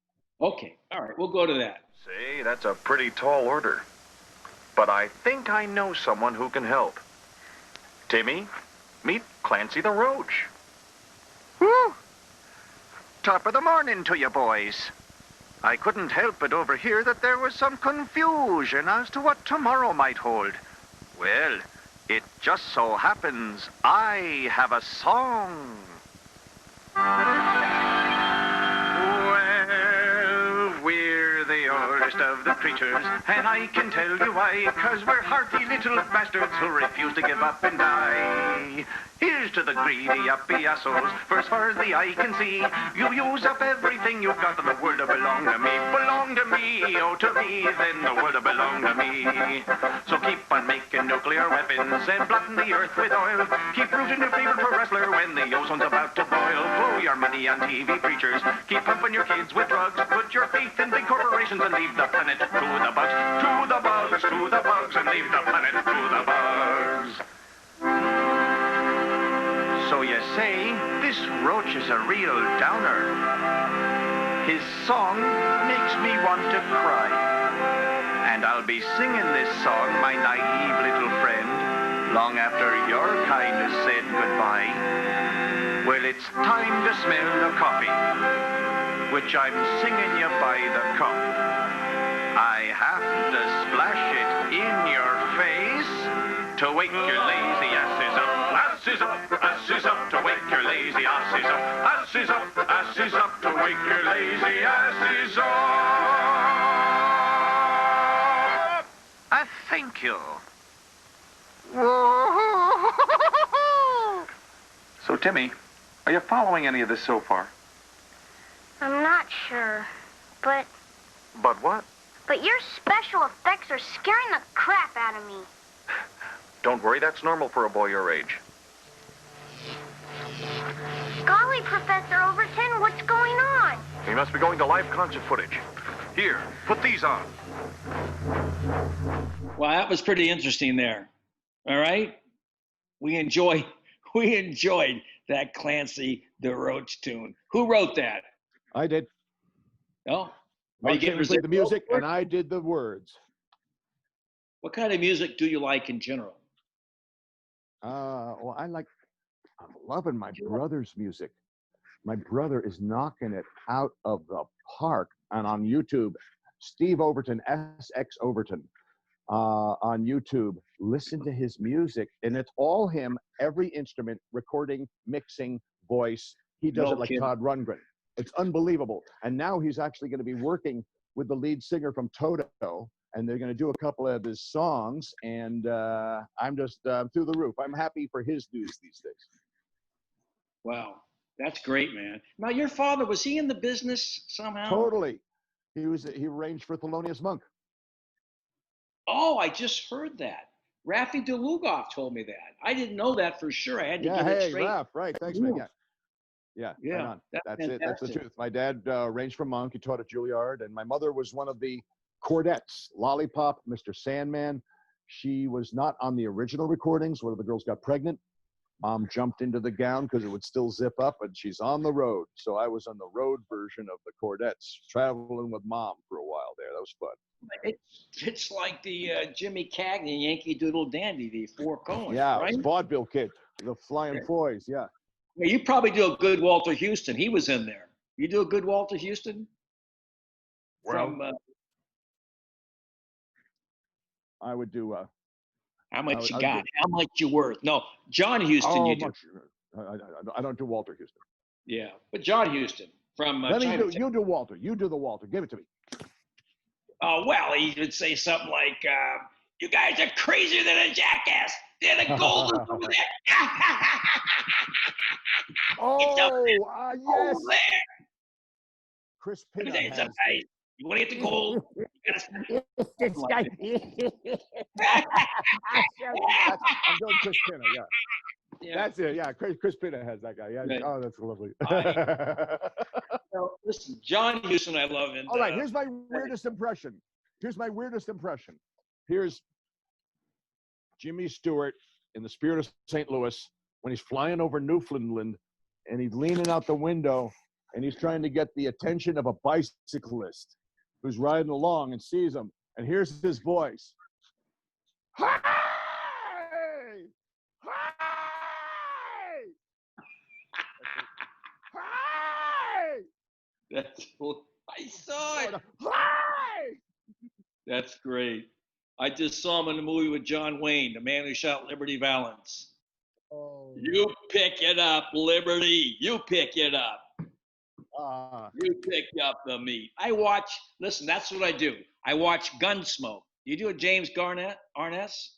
Okay. All right. We'll go to that. Say, that's a pretty tall order. But I think I know someone who can help. Timmy, meet Clancy the Roach. Woo! Top of the morning to you, boys. I couldn't help but overhear that there was some confusion as to what tomorrow might hold. Well, it just so happens I have a song. Well, we're the oldest of the creatures, and I can tell you why, 'cause we're hearty little bastards who refuse to give up and die. Here's to the greedy uppy assholes, for as far as the eye can see, you use up everything you've got and the world will belong to me. Belong to me, oh to me, then the world will belong to me. So keep on making nuclear weapons and blotting the earth with oil. Keep rooting your favorite pro wrestler when the ozone's about to boil. Blow your money on TV preachers, keep pumping your kids with drugs. Put your faith in big corporations and leave the planet to the bugs. To the bugs, to the bugs, and leave the planet to the bugs. So you say, this Roach is a real downer. His song makes me want to cry. And I'll be singing this song, my naive little friend, long after your kind has said goodbye. Well, it's time to smell the coffee, which I'm singing you by the cup. I have to splash it in your face to wake your lazy asses up. Asses up, asses up, to wake your lazy asses up. Asses up, asses up, to wake your lazy asses up. Thank you. Whoa. So, Timmy, are you following any of this so far? I'm not sure, but But what? your special effects are scaring the crap out of me. Don't worry, that's normal for a boy your age. Golly, Professor Overton, what's going on? You must be going to live concert footage. Here, put these on. Well, that was pretty interesting there. All right. We enjoyed that Clancy the Roach tune. Who wrote that? I did. Oh, I played the music and I did the words. What kind of music do you like in general? Well, I'm loving my brother's music. My brother is knocking it out of the park. And on YouTube, Steve Overton, SX Overton, on YouTube, listen to his music. And it's all him, every instrument, recording, mixing, voice. He does it like Todd Rundgren. It's unbelievable. And now he's actually going to be working with the lead singer from Toto, and they're going to do a couple of his songs. And I'm just through the roof. I'm happy for his news these days. Wow, that's great, man. Now, your father, was he in the business somehow? Totally. He arranged for Thelonious Monk. Oh, I just heard that. Rafi D'luggoff told me that. I didn't know that for sure. I had to get it straight. Raph, right. Thanks, man. Yeah. Yeah, Right on. That's fantastic. it. That's the truth. My dad arranged for Monk. He taught at Juilliard, and my mother was one of the Chordettes, Lollipop, Mr. Sandman. She was not on the original recordings where the girls got pregnant. Mom jumped into the gown because it would still zip up, and she's on the road. So I was on the road version of the Chordettes, traveling with Mom for a while there. That was fun. It's like the Jimmy Cagney, Yankee Doodle Dandy, the Four Coens, Yeah, right? vaudeville kid, the Flying Foys, yeah. Yeah, you probably do a good Walter Houston. He was in there. You do a good Walter Houston? Well, I would do. How much you got? How much you worth? No, John Houston. You do. I don't do Walter Houston. Yeah, but John Houston from Chinatown. You do Walter. You do the Walter. Give it to me. Oh, well, he would say something like, you guys are crazier than a jackass. They're the golden over there. Oh, yes. Over there. Chris Let me Pinner tell you has something, guys. You want to get the gold? You gotta This guy. I'm doing Chris Pinner, yeah. Yeah. That's it, yeah. Chris Pinner has that guy. Yeah. Right. Oh, that's lovely. Well, listen, John Huston, I love. And All right, here's my weirdest impression. Here's Jimmy Stewart in The Spirit of St. Louis when he's flying over Newfoundland and he's leaning out the window and he's trying to get the attention of a bicyclist who's riding along and sees him. And here's his voice. Hey! Hey! Hey! I saw it. Hey! That's great. I just saw him in the movie with John Wayne, the man who shot Liberty Valance. Oh. You pick it up, Liberty. You pick it up. You pick up the meat. Listen, that's what I do. I watch Gunsmoke. You do a James Arness?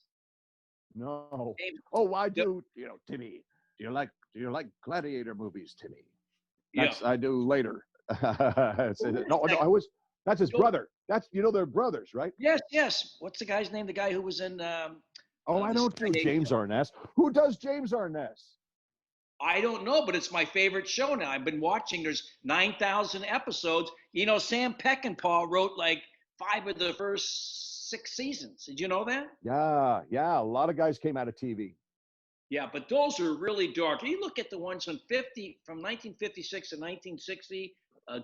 No. James, Oh, I do. You know, Timmy. Do you like gladiator movies, Timmy? That's I do later. That's his brother. They're brothers, right? Yes. What's the guy's name? The guy who was in. I don't do James Arness. Who does James Arness? I don't know, but it's my favorite show now. I've been watching. There's 9,000 episodes. You know, Sam Peckinpah wrote like 5 of the first 6 seasons. Did you know that? Yeah. A lot of guys came out of TV. Yeah, but those are really dark. You look at the ones from 1956 to 1960,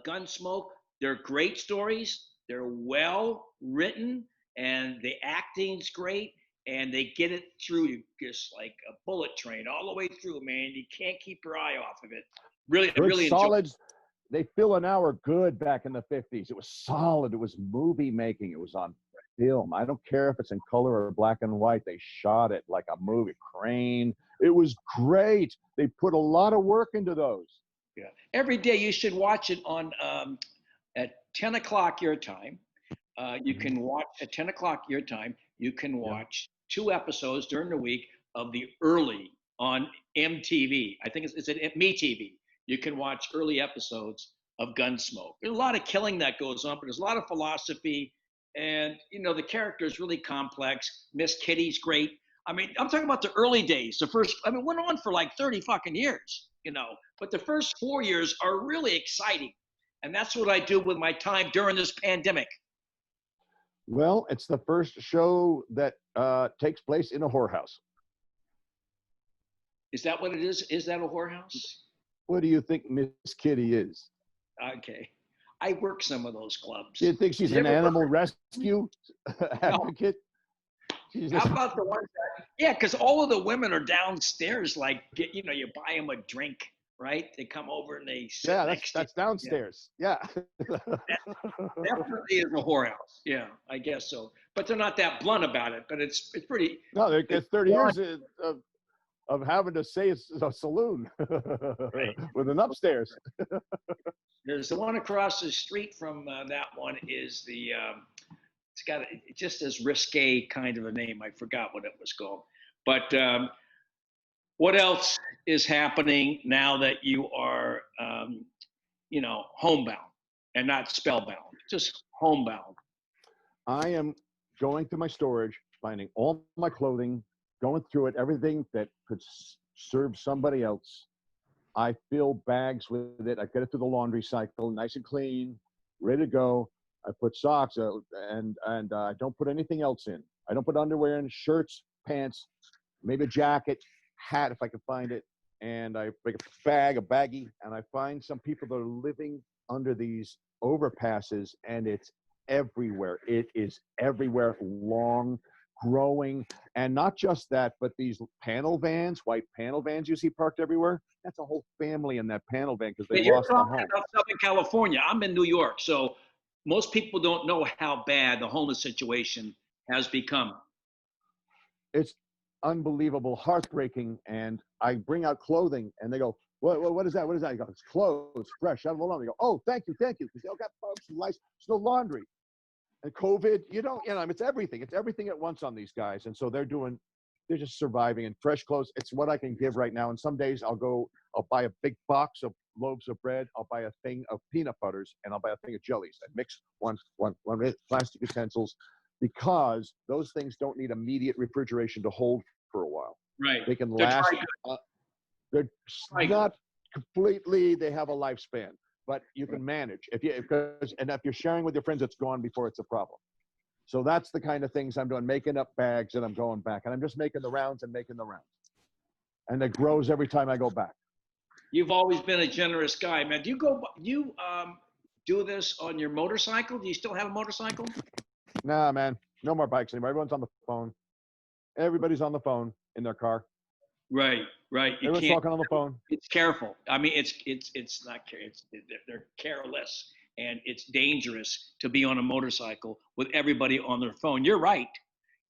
Gunsmoke. They're great stories. They're well written, and the acting's great. And they get it through you just like a bullet train all the way through, man. You can't keep your eye off of it. Really, Good, really solid. enjoy it. They fill an hour good back in the 50s. It was solid. It was movie making. It was on film. I don't care if it's in color or black and white. They shot it like a movie. Crane. It was great. They put a lot of work into those. Yeah. Every day you should watch it on at 10 o'clock your time. You can watch at 10 o'clock your time. You can watch 2 episodes during the week of the early on MTV. I think it's at MeTV. You can watch early episodes of Gunsmoke. There's a lot of killing that goes on, but there's a lot of philosophy. And, you know, the character is really complex. Miss Kitty's great. I mean, I'm talking about the early days. It went on for like 30 fucking years, you know. But the first 4 years are really exciting. And that's what I do with my time during this pandemic. Well, it's the first show that takes place in a whorehouse. Is that what it is? Is that a whorehouse? What do you think Miss Kitty is? Okay. I work some of those clubs. Do you think she's an animal rescue advocate? How about the ones that, yeah, because all of the women are downstairs, like, you buy them a drink, right? They come over and they sit that's downstairs. Yeah. Definitely is a whorehouse. Yeah, I guess so. But they're not that blunt about it, but it's pretty. No, it's 30 years of having to say it's a saloon with an upstairs. There's the one across the street from that one is the, it's got just as risque kind of a name. I forgot what it was called. But what else is happening now that you are, homebound and not spellbound, just homebound? I am going through my storage, finding all my clothing, going through it, everything that could serve somebody else. I fill bags with it. I get it through the laundry cycle, nice and clean, ready to go. I put socks and I don't put anything else in. I don't put underwear in, shirts, pants, maybe a jacket, hat if I can find it. And I make a baggie, and I find some people that are living under these overpasses, and it's everywhere. It is everywhere, long, growing, and not just that, but these panel vans, white panel vans you see parked everywhere. That's a whole family in that panel van because they lost their home. You're talking about Southern California. I'm in New York, so most people don't know how bad the homeless situation has become. It's unbelievable, heartbreaking, and I bring out clothing, and they go, what is that? What is that? I go, it's clothes, fresh, out of the laundry. They go, oh, thank you, because they all got bugs and lice. There's no laundry. And COVID, it's everything. It's everything at once on these guys, and so they're doing they're just surviving, and fresh clothes. It's what I can give right now. And some days I'll buy a big box of loaves of bread. I'll buy a thing of peanut butters, and I'll buy a thing of jellies and mix one plastic utensils, because those things don't need immediate refrigeration to hold for a while. Right. They can They're last. dry They're Dry not completely. They have a lifespan, but you can manage. If you're sharing with your friends, it's gone before it's a problem. So that's the kind of things I'm doing, making up bags, and I'm going back, and I'm just making the rounds and making the rounds. And it grows every time I go back. You've always been a generous guy, man. Do you do this on your motorcycle? Do you still have a motorcycle? Nah, man, no more bikes anymore. Everyone's on the phone. Everybody's on the phone in their car. Right. Everyone's talking on the phone. It's careful. I mean, it's not care. They're careless, and it's dangerous to be on a motorcycle with everybody on their phone. You're right.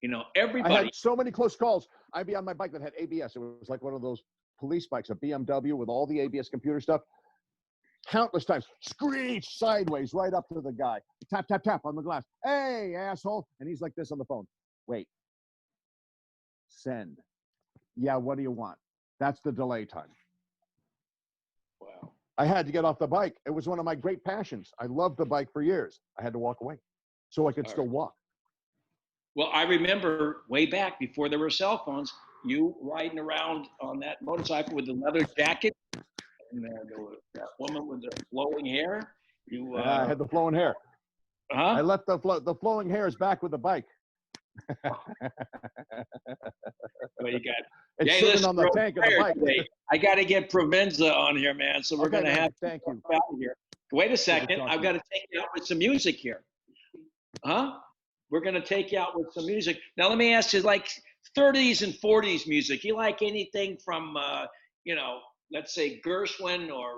You know, everybody. I had so many close calls. I'd be on my bike that had ABS. It was like one of those police bikes, a BMW with all the ABS computer stuff. Countless times, screech sideways right up to the guy. Tap, tap, tap on the glass. Hey, asshole. And he's like this on the phone. Wait. Send. Yeah, what do you want? That's the delay time. Wow. I had to get off the bike. It was one of my great passions. I loved the bike for years. I had to walk away so I could still walk. Well, I remember way back before there were cell phones, you riding around on that motorcycle with the leather jacket, and that woman with the flowing hair. I had the flowing hair. Huh? I left the flowing hairs back with the bike. Well, you got. It's sitting on the tank of the bike. Today. I got to get Provenza on here, man. So we're going to have. Thank you. Out here. Wait a second. I've got to take you out with some music here. Huh? We're going to take you out with some music. Now, let me ask you, like 30s and 40s music. You like anything from, let's say Gershwin or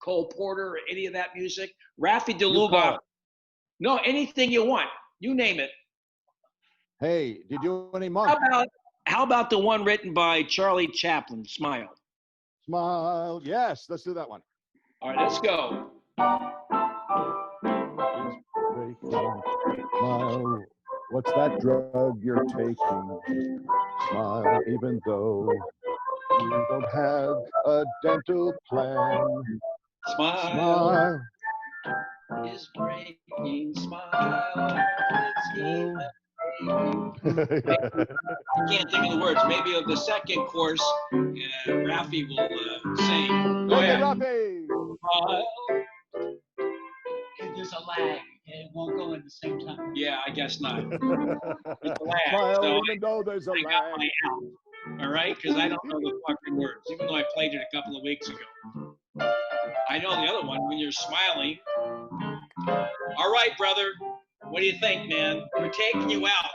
Cole Porter or any of that music? Rafi D'luggoff. No, anything you want. You name it. Hey, did you do any monk? How about the one written by Charlie Chaplin, Smile? Smile. Yes, let's do that one. All right, let's go. Smile. What's that drug you're taking? Smile, even though you don't have a dental plan. Smile. Is breaking. Smile. I can't think of the words. Maybe of the second course, Rafi will sing. Go ahead. Rafi. There's a lag. It won't go at the same time. Yeah, I guess not. There's a lag. Smile, So even though there's a I got lag. my out. All right, because I don't know the fucking words, even though I played it a couple of weeks ago. I know the other one, when you're smiling. All right, brother. What do you think, man? We're taking you out.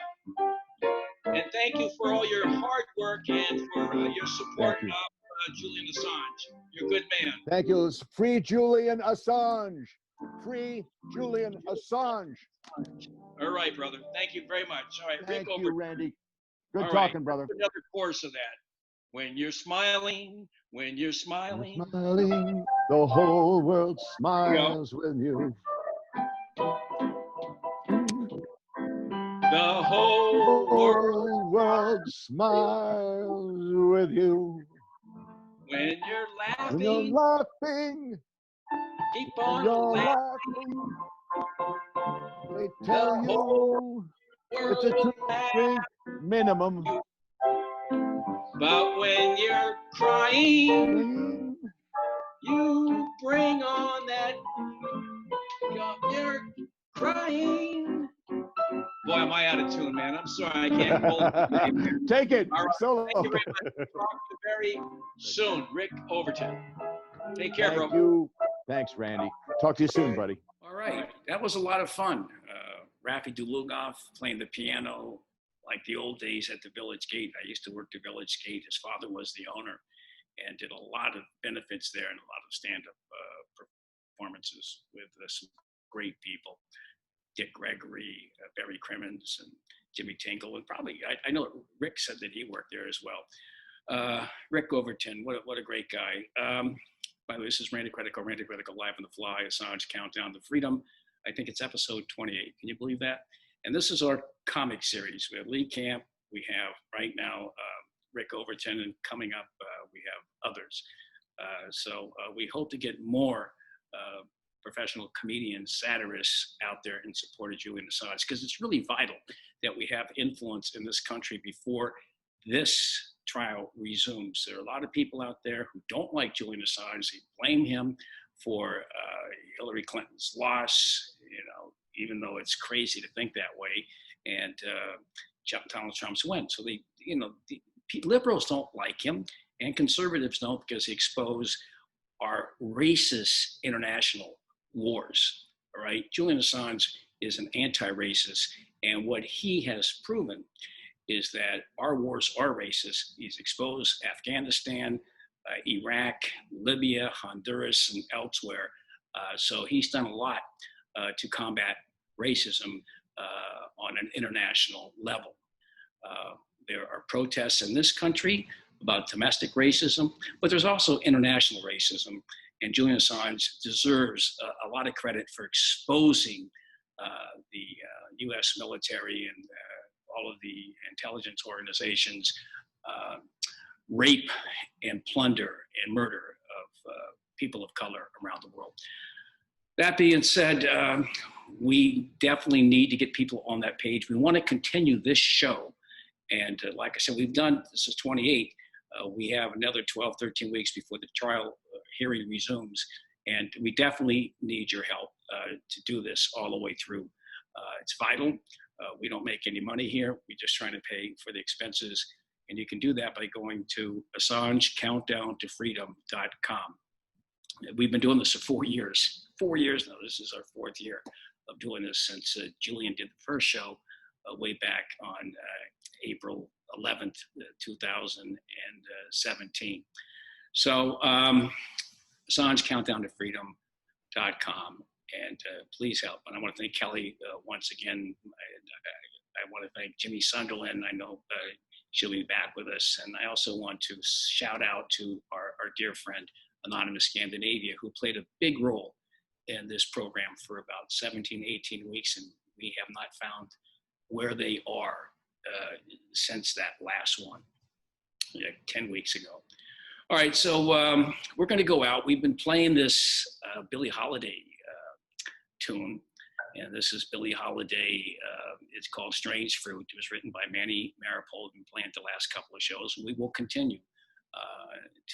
And thank you for all your hard work and for your support of Julian Assange. You're a good man. Thank you. It's free Julian Assange. Free Julian Assange. All right, brother. Thank you very much. All right, Thank Rick you, Overton. Randy. Good All talking, right. brother. Another course of that. When you're smiling, when you're smiling. You're smiling, the whole world smiles with you. The whole world smiles with you. When you're laughing, When you're laughing, keep on you're laughing. They tell you it's a 2-drink minimum. But when you're crying, you bring on that. You're crying. Boy, am I out of tune, man. I'm sorry, I can't hold it. Take it. All right. Solo. Thank you very much. Talk to you very soon. Rick Overton. Take care, bro. Thank you. Thanks, Randy. Talk to you soon, buddy. All right, that was a lot of fun. Rafi D'luggoff playing the piano like the old days at the Village Gate. I used to work the Village Gate. His father was the owner and did a lot of benefits there and a lot of stand-up performances with some great people. Dick Gregory, Barry Crimmins, and Jimmy Tinkle, and probably, I know Rick said that he worked there as well. Rick Overton, what a great guy. By the way, this is Randy Credico Live on the Fly, Assange Countdown to Freedom. I think it's episode 28. Can you believe that? And this is our comic series. We have Lee Camp. We have right now Rick Overton, and coming up we have others. So we hope to get more professional comedians, satirists out there in support of Julian Assange, because it's really vital that we have influence in this country before this trial resumes. There are a lot of people out there who don't like Julian Assange. They blame him for Hillary Clinton's loss, even though it's crazy to think that way, and Donald Trump's win. So the liberals don't like him, and conservatives don't, because he exposed our racist international wars. All right, Julian Assange is an anti-racist, and what he has proven is that our wars are racist. He's exposed Afghanistan, Iraq, Libya, Honduras, and elsewhere. So he's done a lot to combat racism on an international level. There are protests in this country about domestic racism, but there's also international racism. And Julian Assange deserves a lot of credit for exposing the US military and all of the intelligence organizations' rape and plunder and murder of people of color around the world. That being said, we definitely need to get people on that page. We want to continue this show. And like I said, this is 28. We have another 12, 13 weeks before the trial hearing resumes. And we definitely need your help to do this all the way through. It's vital. We don't make any money here. We're just trying to pay for the expenses. And you can do that by going to AssangeCountdownToFreedom.com. We've been doing this for 4 years. 4 years now. This is our 4th year of doing this since Julian did the first show way back on April 11th, 2017. So AssangeCountdownToFreedom.com. And please help. And I want to thank Kelly once again. I want to thank Jimmy Sunderland. I know she'll be back with us. And I also want to shout out to our dear friend, Anonymous Scandinavia, who played a big role in this program for about 17, 18 weeks. And we have not found where they are since that last one, 10 weeks ago. All right, so we're going to go out. We've been playing this Billie Holiday tune, and this is Billie Holiday. It's called Strange Fruit. It was written by Manny Maripold and playing the last couple of shows, and we will continue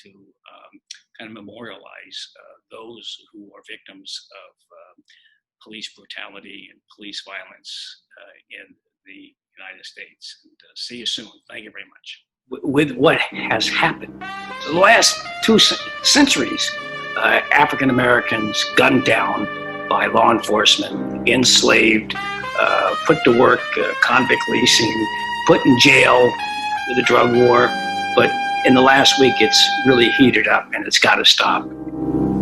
to kind of memorialize those who are victims of police brutality and police violence in the United States. And, see you soon. Thank you very much. With what has happened, the last 2 centuries, African Americans gunned down by law enforcement, enslaved, put to work, convict leasing, put in jail with the drug war. But in the last week, it's really heated up, and it's got to stop.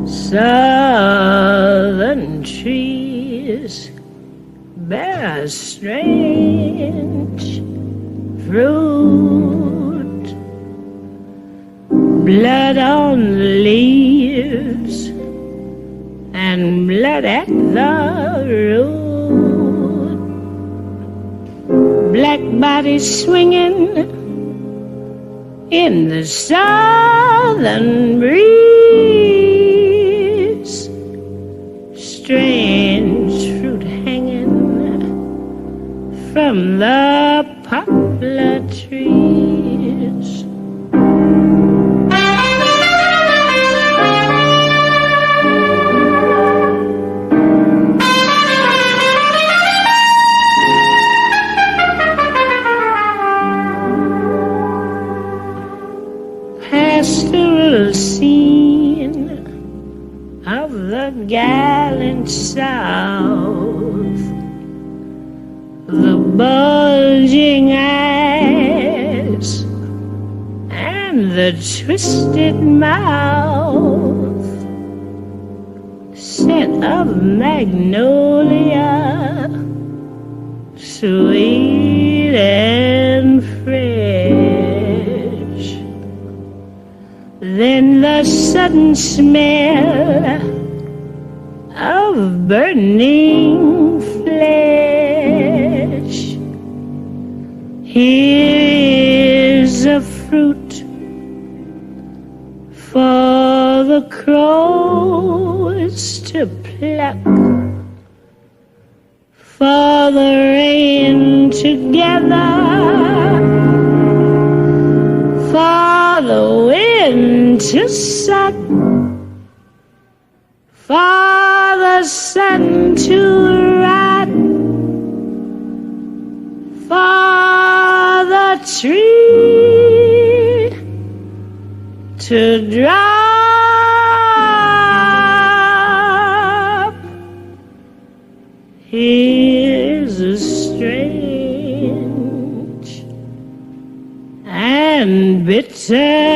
Southern trees bear a strange fruit, blood on the leaves and blood at the root, black bodies swinging in the southern breeze, strange fruit hanging from the poplar trees. Pastoral scene of the gallant South, the bulging eyes and the twisted mouth, scent of magnolia, sweet and fresh. Then the sudden smell of burning flesh. Here's a fruit for the crows to pluck, for the rain to gather, for the wind to suck, for the sun to rot, for the tree to drop. Here's a strange and bitter